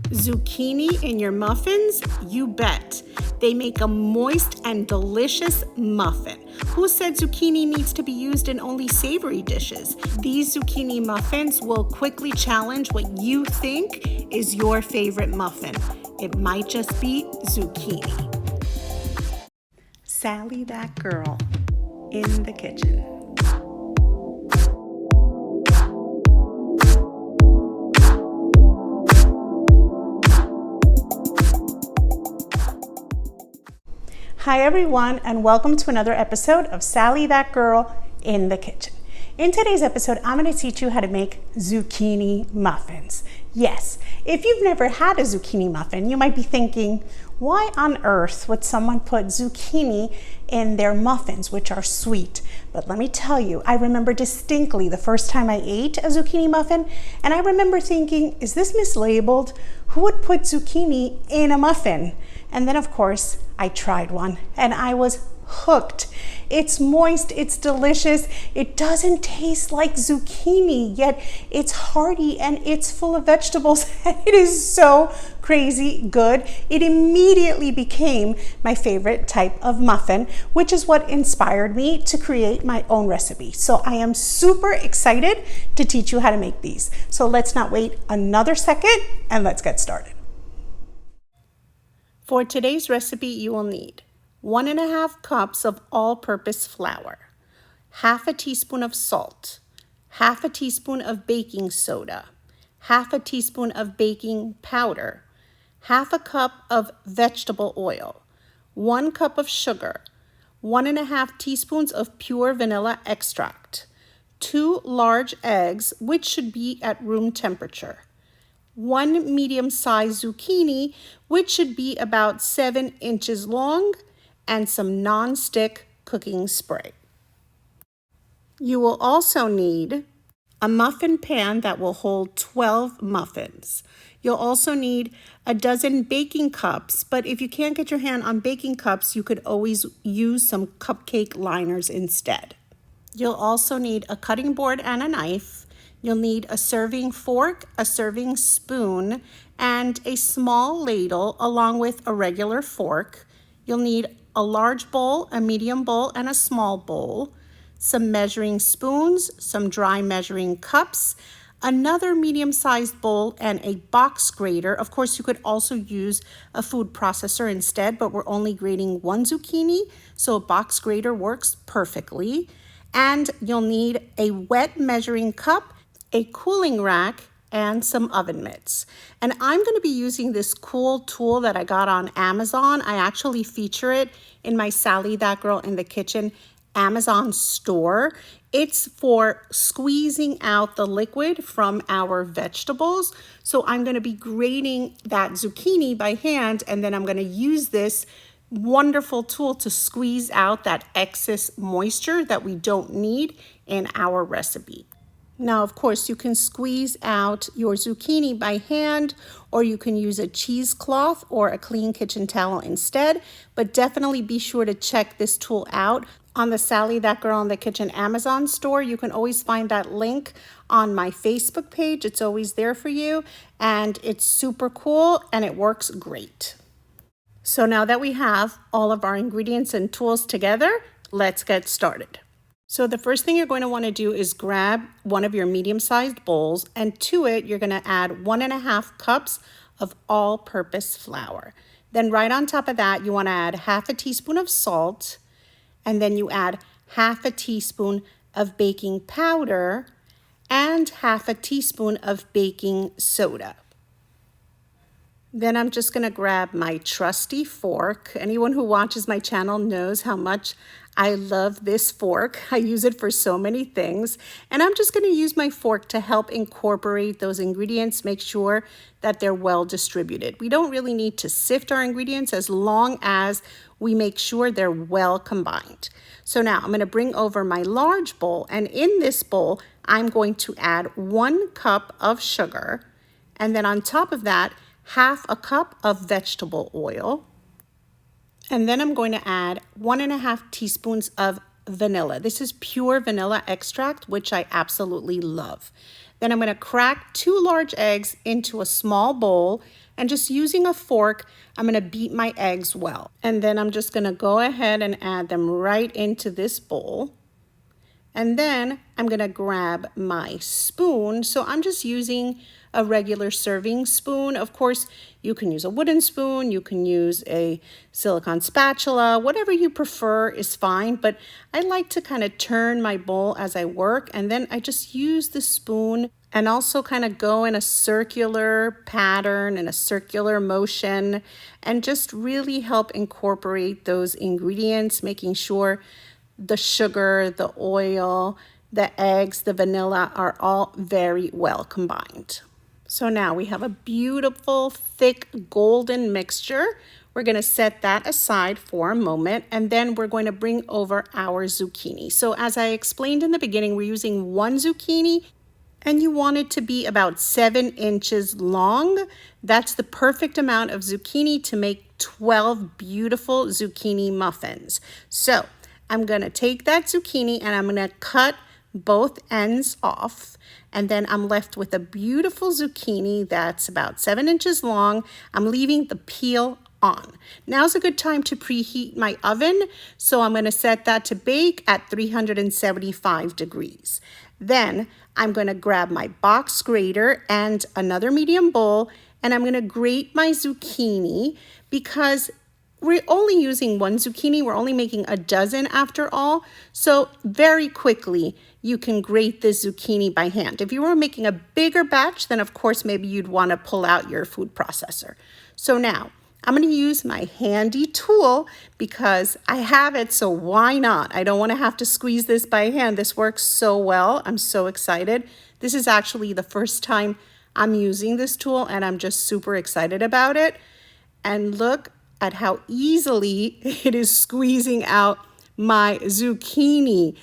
Zucchini in your muffins? You bet. They make a moist and delicious muffin. Who said zucchini needs to be used in only savory dishes? These zucchini muffins will quickly challenge what you think is your favorite muffin. It might just be zucchini. Sally, that girl, in the kitchen. Hi everyone, and welcome to another episode of Sally, that girl, in the kitchen. In today's episode, I'm going to teach you how to make zucchini muffins. Yes, if you've never had a zucchini muffin, you might be thinking, why on earth would someone put zucchini in their muffins, which are sweet? But let me tell you, I remember distinctly the first time I ate a zucchini muffin, and I remember thinking, is this mislabeled? Who would put zucchini in a muffin? And then, of course, I tried one and I was hooked. It's moist, it's delicious, it doesn't taste like zucchini, yet it's hearty and it's full of vegetables, and it is so crazy good. It immediately became my favorite type of muffin, which is what inspired me to create my own recipe. So I am super excited to teach you how to make these. So let's not wait another second and let's get started. For today's recipe, you will need 1.5 cups of all-purpose flour, half a teaspoon of salt, half a teaspoon of baking soda, half a teaspoon of baking powder, half a cup of vegetable oil, 1 cup of sugar, 1.5 teaspoons of pure vanilla extract, 2 large eggs, which should be at room temperature, 1 medium-sized zucchini, which should be about 7 inches long, and some non-stick cooking spray. You will also need a muffin pan that will hold 12 muffins. You'll also need a dozen baking cups, but if you can't get your hand on baking cups, you could always use some cupcake liners instead. You'll also need a cutting board and a knife. You'll need a serving fork, a serving spoon, and a small ladle along with a regular fork. You'll need a large bowl, a medium bowl, and a small bowl, some measuring spoons, some dry measuring cups, another medium-sized bowl, and a box grater. Of course, you could also use a food processor instead, but we're only grating 1 zucchini, so a box grater works perfectly. And you'll need a wet measuring cup, a cooling rack, and some oven mitts. And I'm going to be using this cool tool that I got on Amazon. I actually feature it in my Sally, That Girl in the Kitchen Amazon store. It's for squeezing out the liquid from our vegetables. So I'm going to be grating that zucchini by hand, and then I'm going to use this wonderful tool to squeeze out that excess moisture that we don't need in our recipe. Now, of course, you can squeeze out your zucchini by hand, or you can use a cheesecloth or a clean kitchen towel instead, but definitely be sure to check this tool out on the Sally, That Girl in the Kitchen Amazon store. You can always find that link on my Facebook page. It's always there for you, and it's super cool, and it works great. So now that we have all of our ingredients and tools together, let's get started. So the first thing you're going to want to do is grab one of your medium-sized bowls, and to it, you're going to add 1.5 cups of all-purpose flour. Then right on top of that, you want to add half a teaspoon of salt, and then you add half a teaspoon of baking powder and half a teaspoon of baking soda. Then I'm just going to grab my trusty fork. Anyone who watches my channel knows how much I love this fork. I use it for so many things. And I'm just going to use my fork to help incorporate those ingredients, make sure that they're well distributed. We don't really need to sift our ingredients as long as we make sure they're well combined. So now I'm going to bring over my large bowl, and in this bowl, I'm going to add 1 cup of sugar, and then on top of that, half a cup of vegetable oil. And then I'm going to add 1.5 teaspoons of vanilla. This is pure vanilla extract, which I absolutely love. Then I'm going to crack 2 large eggs into a small bowl, and just using a fork, I'm going to beat my eggs well. And then I'm just going to go ahead and add them right into this bowl. And then I'm gonna grab my spoon. So I'm just using a regular serving spoon. Of course, you can use a wooden spoon, you can use a silicone spatula, whatever you prefer is fine. But I like to kind of turn my bowl as I work, and then I just use the spoon and also kind of go in a circular pattern and a circular motion and just really help incorporate those ingredients, making sure the sugar, the oil, the eggs, the vanilla are all very well combined. So now we have a beautiful, thick, golden mixture. We're going to set that aside for a moment, and then we're going to bring over our zucchini. So as I explained in the beginning, we're using 1 zucchini, and you want it to be about 7 inches long. That's the perfect amount of zucchini to make 12 beautiful zucchini muffins. So I'm going to take that zucchini and I'm going to cut both ends off, and then I'm left with a beautiful zucchini that's about 7 inches long. I'm leaving the peel on. Now's a good time to preheat my oven, so I'm going to set that to bake at 375 degrees. Then I'm going to grab my box grater and another medium bowl, and I'm going to grate my zucchini because we're only using 1 zucchini. We're only making a dozen after all. So very quickly, you can grate this zucchini by hand. If you were making a bigger batch, then of course, maybe you'd want to pull out your food processor. So now I'm going to use my handy tool because I have it, so why not? I don't want to have to squeeze this by hand. This works so well. I'm so excited. This is actually the first time I'm using this tool, and I'm just super excited about it. And look at how easily it is squeezing out my zucchini.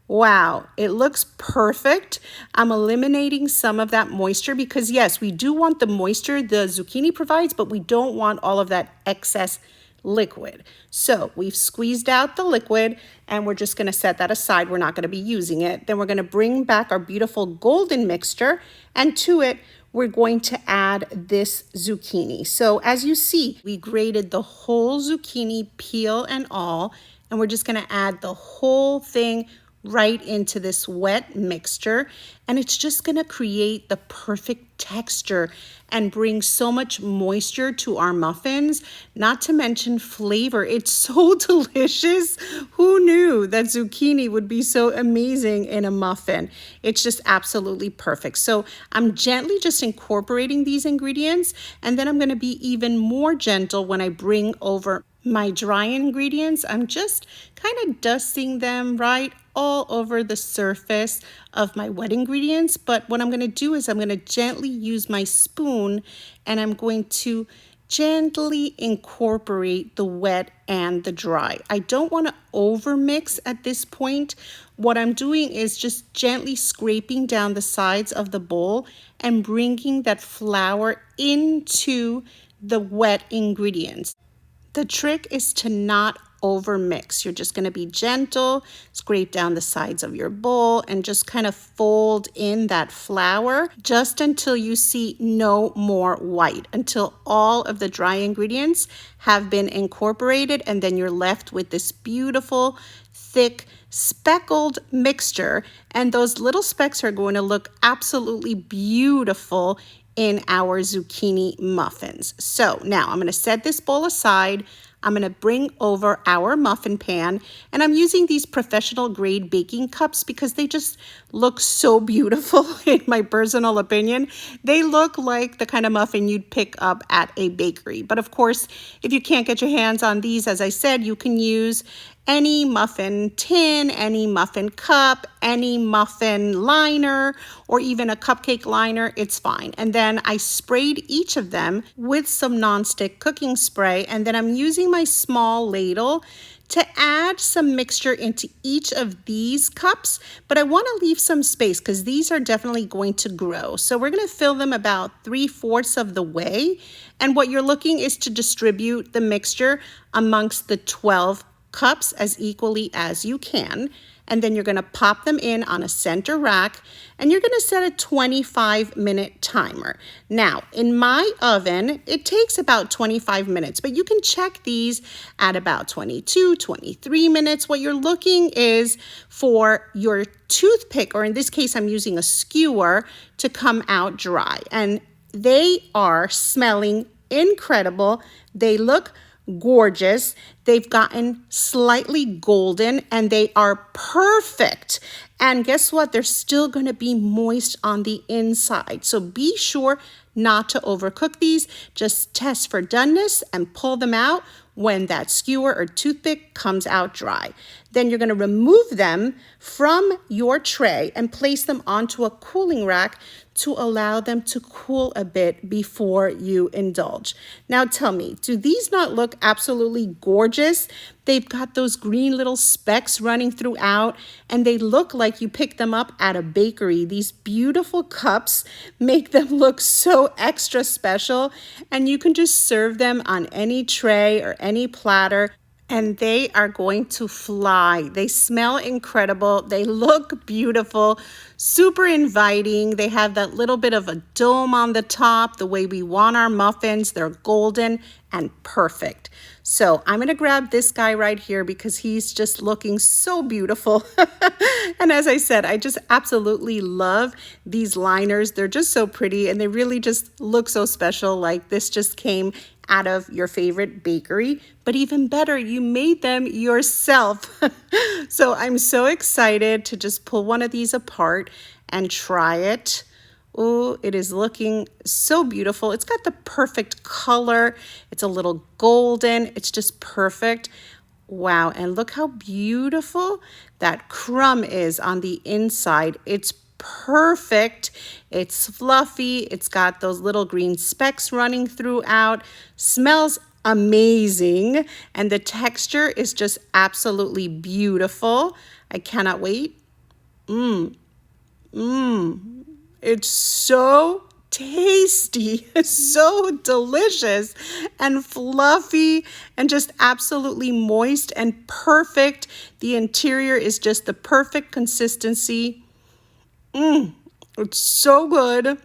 Wow, it looks perfect. I'm eliminating some of that moisture because yes, we do want the moisture the zucchini provides, but we don't want all of that excess liquid. So we've squeezed out the liquid and we're just gonna set that aside. We're not gonna be using it. Then we're gonna bring back our beautiful golden mixture, and to it, we're going to add this zucchini. So as you see, we grated the whole zucchini, peel and all, and we're just gonna add the whole thing right into this wet mixture, and it's just gonna create the perfect texture and bring so much moisture to our muffins, not to mention flavor. It's so delicious. Who knew that zucchini would be so amazing in a muffin? It's just absolutely perfect. So I'm gently just incorporating these ingredients, and then I'm gonna be even more gentle when I bring over my dry ingredients. I'm just kind of dusting them right all over the surface of my wet ingredients. But what I'm going to do is I'm going to gently use my spoon, and I'm going to gently incorporate the wet and the dry. I don't want to overmix at this point. What I'm doing is just gently scraping down the sides of the bowl and bringing that flour into the wet ingredients. The trick is to not overmix. You're just going to be gentle, scrape down the sides of your bowl, and just kind of fold in that flour just until you see no more white, until all of the dry ingredients have been incorporated, and then you're left with this beautiful, thick, speckled mixture. And those little specks are going to look absolutely beautiful in our zucchini muffins. So now I'm going to set this bowl aside. I'm going to bring over our muffin pan, and I'm using these professional grade baking cups because they just look so beautiful in my personal opinion. They look like the kind of muffin you'd pick up at a bakery. But of course, if you can't get your hands on these, as I said, you can use any muffin tin, any muffin cup, any muffin liner, or even a cupcake liner, it's fine. And then I sprayed each of them with some nonstick cooking spray, and then I'm using my small ladle to add some mixture into each of these cups, but I want to leave some space because these are definitely going to grow. So we're going to fill them about 3/4 of the way, and what you're looking is to distribute the mixture amongst the 12 cups as equally as you can. And then you're going to pop them in on a center rack, and you're going to set a 25-minute timer. Now, in my oven, it takes about 25 minutes, but you can check these at about 22, 23 minutes. What you're looking is for your toothpick, or in this case, I'm using a skewer, to come out dry. And they are smelling incredible. They look gorgeous. They've gotten slightly golden, and they are perfect. And guess what? They're still going to be moist on the inside. So be sure not to overcook these. Just test for doneness and pull them out when that skewer or toothpick comes out dry. Then you're going to remove them from your tray and place them onto a cooling rack to allow them to cool a bit before you indulge. Now tell me, do these not look absolutely gorgeous? They've got those green little specks running throughout, and they look like you picked them up at a bakery. These beautiful cups make them look so extra special, and you can just serve them on any tray or any platter, and they are going to fly. They smell incredible. They look beautiful, super inviting. They have that little bit of a dome on the top, the way we want our muffins. They're golden and perfect. So I'm gonna grab this guy right here because he's just looking so beautiful. And as I said, I just absolutely love these liners. They're just so pretty, and they really just look so special, like this just came out of your favorite bakery. But even better, you made them yourself. So I'm so excited to just pull one of these apart and try it. Oh, it is looking so beautiful. It's got the perfect color. It's a little golden. It's just perfect. Wow, and look how beautiful that crumb is on the inside. It's perfect. It's fluffy. It's got those little green specks running throughout. Smells amazing. And the texture is just absolutely beautiful. I cannot wait. It's so tasty, so delicious and fluffy and just absolutely moist and perfect. The interior is just the perfect consistency. It's so good.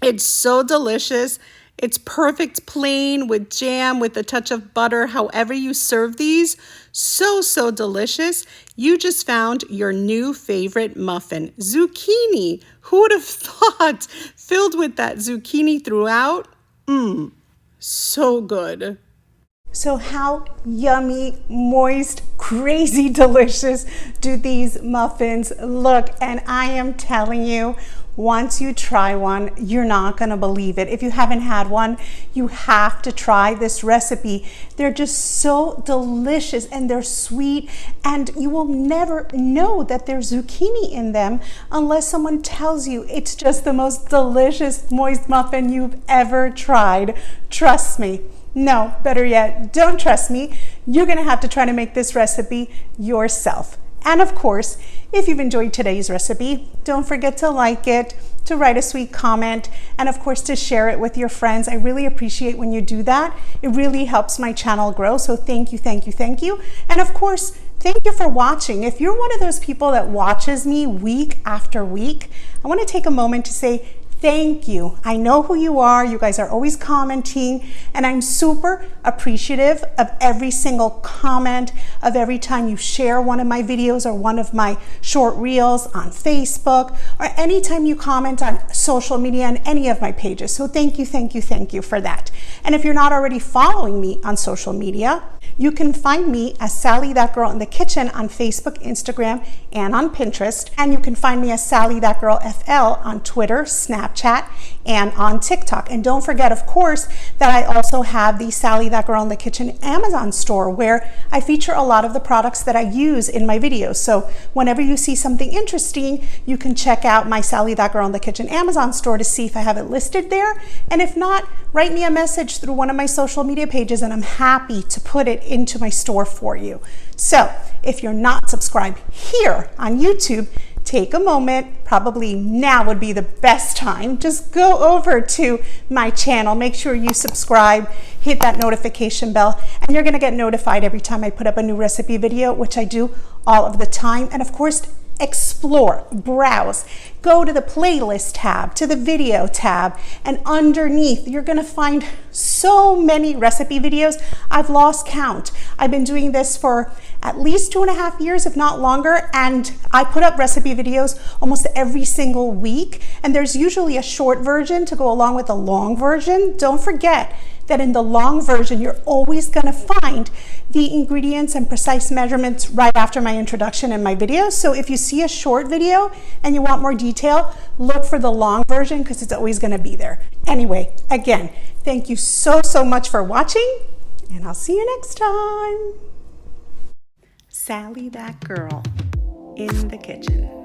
It's so delicious. It's perfect plain with jam, with a touch of butter, however you serve these. So, so delicious. You just found your new favorite muffin, zucchini. Who would have thought? Filled with that zucchini throughout. So good. So how yummy, moist, crazy delicious do these muffins look? And I am telling you, once you try one, you're not gonna believe it. If you haven't had one, you have to try this recipe. They're just so delicious, and they're sweet, and you will never know that there's zucchini in them unless someone tells you. It's just the most delicious, moist muffin you've ever tried. Trust me. No, better yet, don't trust me. You're gonna have to try to make this recipe yourself. And of course, if you've enjoyed today's recipe, don't forget to like it, to write a sweet comment, and of course to share it with your friends. I really appreciate when you do that. It really helps my channel grow. So thank you, thank you, thank you. And of course, thank you for watching. If you're one of those people that watches me week after week, I want to take a moment to say thank you. I know who you are. You guys are always commenting, and I'm super appreciative of every single comment, of every time you share one of my videos or one of my short reels on Facebook, or anytime you comment on social media on any of my pages. So thank you, thank you, thank you for that. And if you're not already following me on social media, you can find me as Sally That Girl in the Kitchen on Facebook, Instagram, and on Pinterest. And you can find me as Sally That Girl FL on Twitter, Snapchat, and on TikTok. And don't forget, of course, that I also have the Sally That Girl in the Kitchen Amazon store, where I feature a lot of the products that I use in my videos. So whenever you see something interesting, you can check out my Sally That Girl in the Kitchen Amazon store to see if I have it listed there. And if not, write me a message through one of my social media pages, and I'm happy to put it into my store for you. So if you're not subscribed here on YouTube, take a moment, probably now would be the best time. Just go over to my channel, make sure you subscribe, hit that notification bell, and you're gonna get notified every time I put up a new recipe video, which I do all of the time. And of course, explore, browse, go to the playlist tab, to the video tab, and underneath you're gonna find so many recipe videos. I've lost count. I've been doing this for at least 2.5 years, if not longer, and I put up recipe videos almost every single week, and there's usually a short version to go along with the long version. Don't forget that in the long version, you're always gonna find the ingredients and precise measurements right after my introduction in my videos. So if you see a short video and you want more detail, look for the long version because it's always gonna be there. Anyway, again, thank you so much for watching, and I'll see you next time. Sally, that girl in the kitchen.